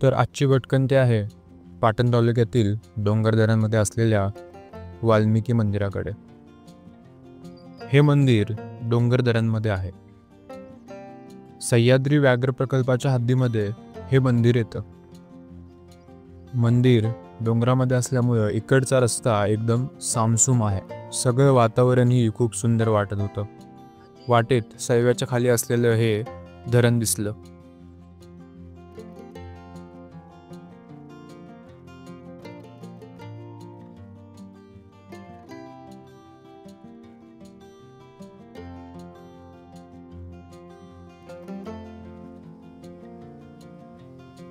तर आजची भटकंती आहे पाटण तालुक्यातील डोंगरदऱ्यांमध्ये असलेल्या वाल्मिकी मंदिराकडे। हे मंदिर डोंगरदऱ्यांमध्ये आहे। सह्याद्री व्याघ्र प्रकल्पाच्या हद्दीमध्ये हे मंदिर येतं। मंदिर डोंगरामध्ये असल्यामुळे इकडचा रस्ता एकदम सामसूम आहे। सगळं वातावरणही खूप सुंदर वाटत होतं। वाटेत सैव्याच्या खाली असलेलं हे धरण दिसलं।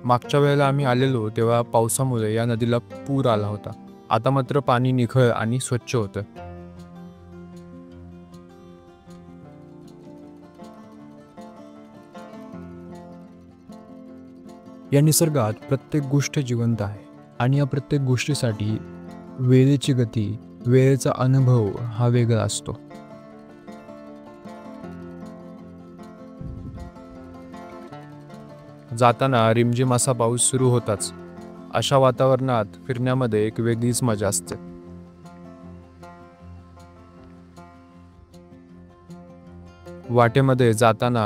मागच्या वेळेला आम्ही आलेलो तेव्हा पावसामुळे या नदीला पूर आला होता। आता मात्र पाणी निखळ आणि स्वच्छ होतं। या निसर्गात प्रत्येक गोष्ट जिवंत आहे आणि या प्रत्येक गोष्टीसाठी वेळेची गती, वेळेचा अनुभव हा वेगळा असतो। जाताना रिमझिम असा पाऊस सुरू होताच। अशा वातावरणात फिरण्यामध्ये एक वेगळीच मजा असते। वाटेमध्ये जाताना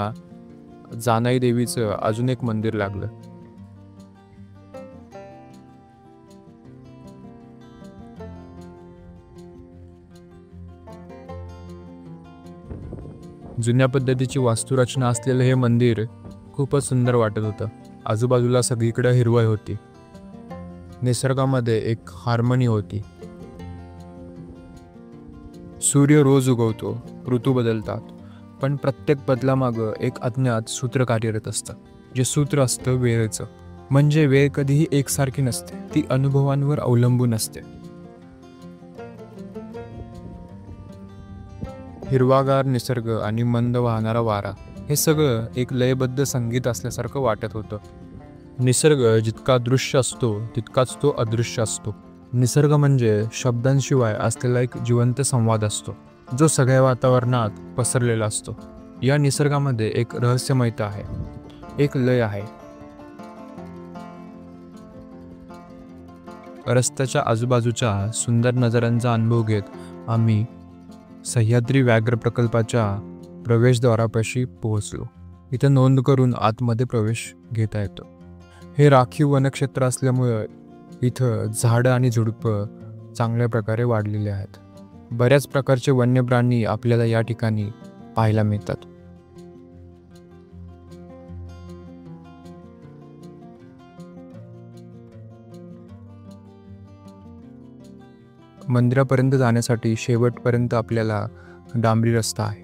जानाई देवीचं अजून एक मंदिर लागलं। जुन्या पद्धतीची वास्तुरचना असलेलं हे मंदिर खूपच सुंदर वाटत होतं। आजूबाजूला सगळीकडे हिरवळ होती। निसर्गामध्ये एक हार्मनी होती। सूर्य रोज उगवतो, ऋतू बदलतात, पण प्रत्येक बदलामागं एक अज्ञात सूत्र कार्यरत असतं। जे सूत्र असतं वेळेचं। म्हणजे वेळ कधीही एकसारखी नसते, ती अनुभवांवर अवलंबून असते। हिरवागार निसर्ग आणि मंद वाहणारा वारा, हे सगळं एक लयबद्ध संगीत असल्यासारखं वाटत होतं। निसर्ग जितका दृश्य असतो तितकाच तो अदृश्य असतो। निसर्ग म्हणजे शब्दांशिवाय असलेला एक जिवंत संवाद असतो, जो सगळ्या वातावरणात पसरलेला असतो। या निसर्गामध्ये एक रहस्यमयता आहे, एक लय आहे। रस्त्याच्या आजूबाजूच्या सुंदर नजाऱ्यांचा अनुभव घेत आम्ही सह्याद्री व्याघ्र प्रकल्पाच्या प्रवेशद्वारापाशी पोहोचलो। इथं नोंद करून आतमध्ये प्रवेश घेता येतो। हे राखीव वनक्षेत्र असल्यामुळे इथं झाडं आणि झुडपं चांगल्या प्रकारे वाढलेले आहेत। बऱ्याच प्रकारचे वन्य प्राणी आपल्याला या ठिकाणी पाहायला मिळतात। मंदिरापर्यंत जाण्यासाठी शेवटपर्यंत आपल्याला डांबरी रस्ता आहे।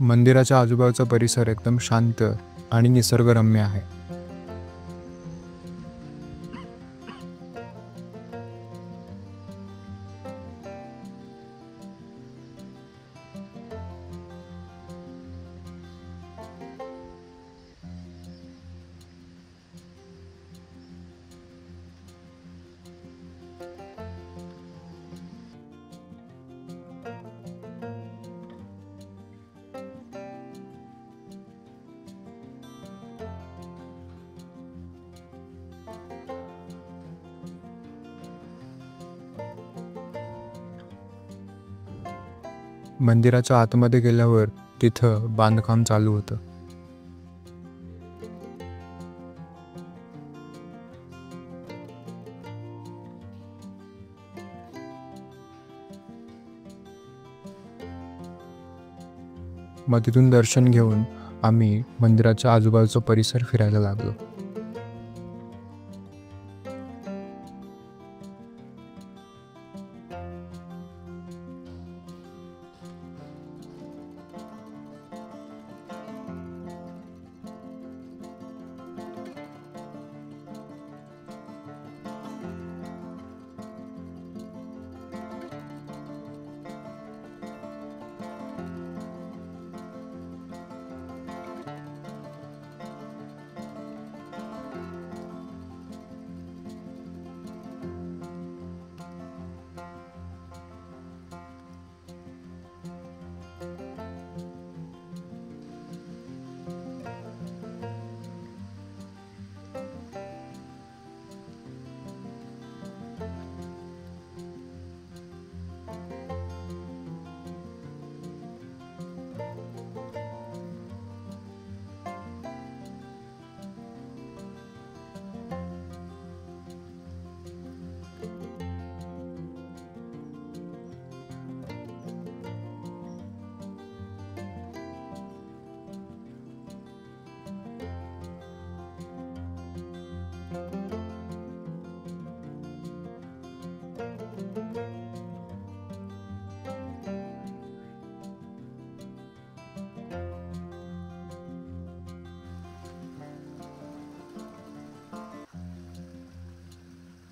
मंदिराच्या आजूबाजूचा परिसर एकदम शांत आणि निसर्गरम्य आहे। मंदिराच्या आतमध्ये गेल्यावर तिथं बांधकाम चालू होतं। मग तिथून दर्शन घेऊन आम्ही मंदिराच्या आजूबाजूचा परिसर फिरायला लागलो।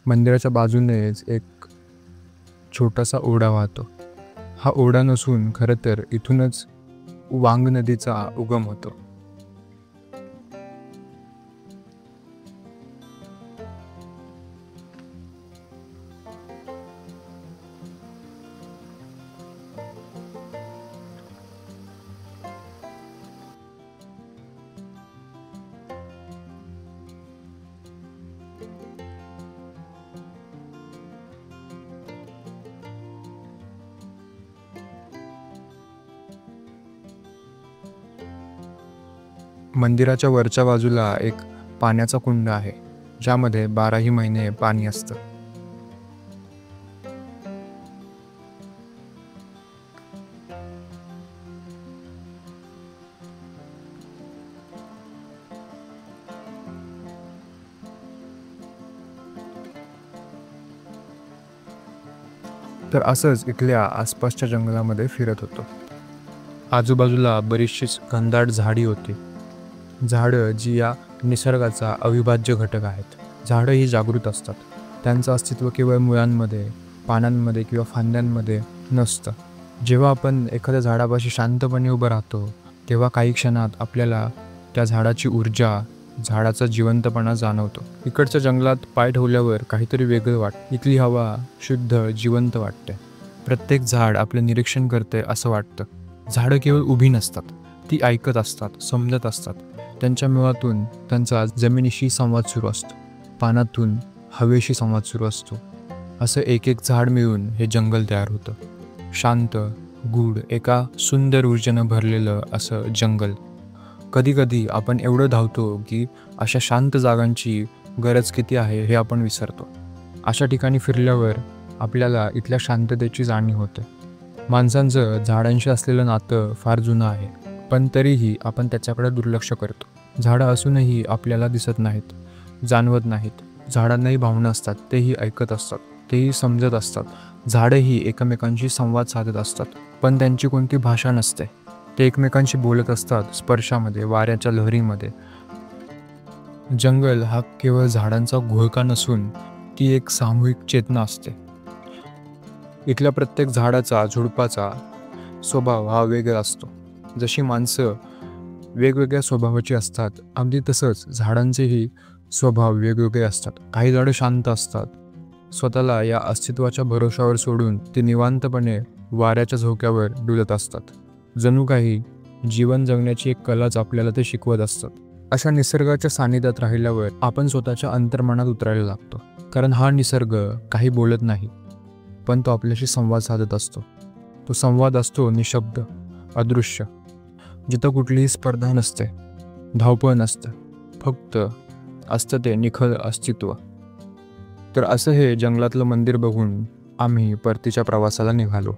मंदिराच्या बाजूनेच एक छोटासा ओढा वाहतो. हा ओढा नसून खरं तर इथूनच वांग नदीचा उगम होतो. मंदिराच्या वरच्या बाजूला एक पाण्याचा कुंड आहे, ज्यामध्ये 12ही महिने पाणी असतं. तर असंच इथल्या आसपासच्या जंगलामध्ये फिरत होतो. आजूबाजूला बरीचशीच घनदाट झाडी होती. झाडं जी या निसर्गाचा अविभाज्य घटक आहेत. झाडं ही जागृत असतात. त्यांचं अस्तित्व केवळ मुळांमध्ये, पानांमध्ये किंवा फांद्यांमध्ये नसतं. जेव्हा आपण एखाद्या झाडापाशी शांतपणे उभं राहतो, तेव्हा काही क्षणात आपल्याला त्या झाडाची ऊर्जा, झाडाचा जिवंतपणा जाणवतो. इकडच्या जंगलात पाय ठेवल्यावर काहीतरी वेगळं वाटतं. इथली हवा शुद्ध, जिवंत वाटते. प्रत्येक झाड आपलं निरीक्षण करते असं वाटतं. झाडं केवळ उभी नसतात, ती ऐकत असतात, समजत असतात. त्यांच्या मुळातून त्यांचा जमिनीशी संवाद सुरू असतो, पानातून हवेशी संवाद सुरू असतो. असं एक एक झाड मिळून हे जंगल तयार होतं. शांत, गूढ, एका सुंदर ऊर्जेनं भरलेलं असं जंगल. कधी कधी आपण एवढं धावतो की अशा शांत जागांची गरज किती आहे हे आपण विसरतो. अशा ठिकाणी फिरल्यावर आपल्याला इथल्या शांततेची जाणीव होते. माणसांचं झाडांशी असलेलं नातं फार जुनं आहे, पण तरीही आपण त्याच्याकडे दुर्लक्ष करतो. झाडं असूनही आपल्याला दिसत नाहीत, जाणवत नाहीत. झाडांनाही भावना असतात, तेही ऐकत असतात, तेही समजत असतात. झाडंही एकमेकांशी संवाद साधत असतात, पण त्यांची कोणती भाषा नसते. ते एकमेकांशी बोलत असतात, स्पर्शामध्ये, वाऱ्याच्या लहरीमध्ये. जंगल हा केवळ झाडांचा घोळका नसून ती एक सामूहिक चेतना असते. इथल्या प्रत्येक झाडाचा, झुडपाचा स्वभाव हा वेगळा असतो. जशी माणसं वेगवेगळ्या स्वभावाची असतात, अगदी तसंच झाडांचेही स्वभाव वेगवेगळे असतात. काही झाडं शांत असतात, स्वतःला या अस्तित्वाच्या भरोशावर सोडून ते निवांतपणे वाऱ्याच्या झोक्यावर डुलत असतात. जणू काही जीवन जगण्याची एक कलाच आपल्याला ते शिकवत असतात. अशा निसर्गाच्या सानिध्यात राहिल्यावर आपण स्वतःच्या अंतर्मनात उतरायला लागतो. कारण हा निसर्ग काही बोलत नाही, पण तो आपल्याशी संवाद साधत असतो. तो संवाद असतो निशब्द, अदृश्य, जिथं कुठलीही स्पर्धा नसते, धावपळ नसते, फक्त असतं ते निखळ अस्तित्व. तर असं हे जंगलातलं मंदिर बघून आम्ही परतीच्या प्रवासाला निघालो.